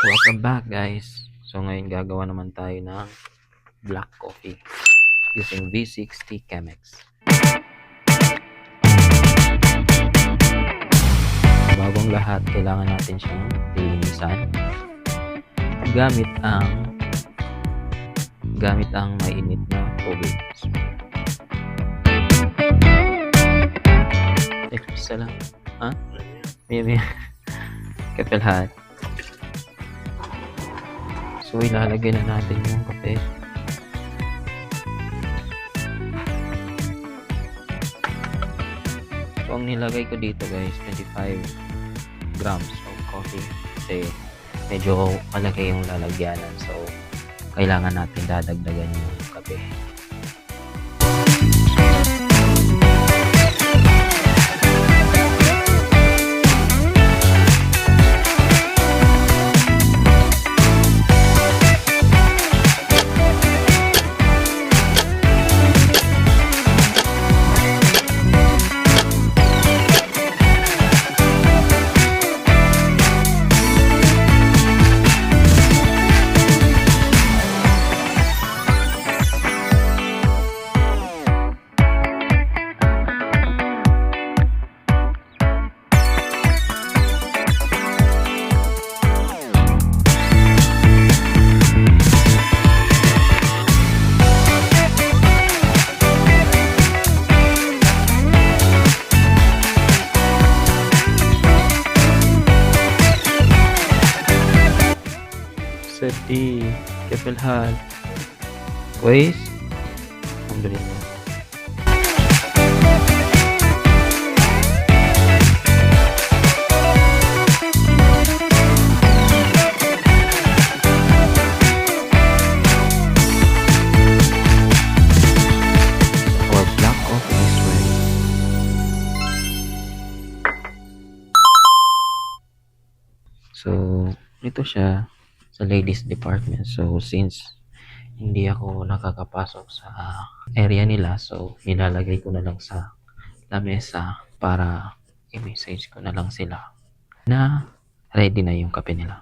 Welcome back guys. So ngayon gagawa naman tayo ng black coffee using V60 Chemex. Bagong lahat, kailangan natin siyang linisan gamit ang mainit na tubig. Isa lang. Ha? May kapelhan. So ilalagay na natin yung kape. So ang nilagay ko dito guys, 25 grams of coffee kasi medyo malaki yung lalagyanan, so kailangan natin dadagdagan yung kape. Safety, kapelhan. Guys, alhamdulillah. Our black coffee is ready. So, ito siya sa ladies department. So since hindi ako nakakapasok sa area nila, so nilalagay ko na lang sa lamesa para i-message ko na lang sila na ready na yung kape nila.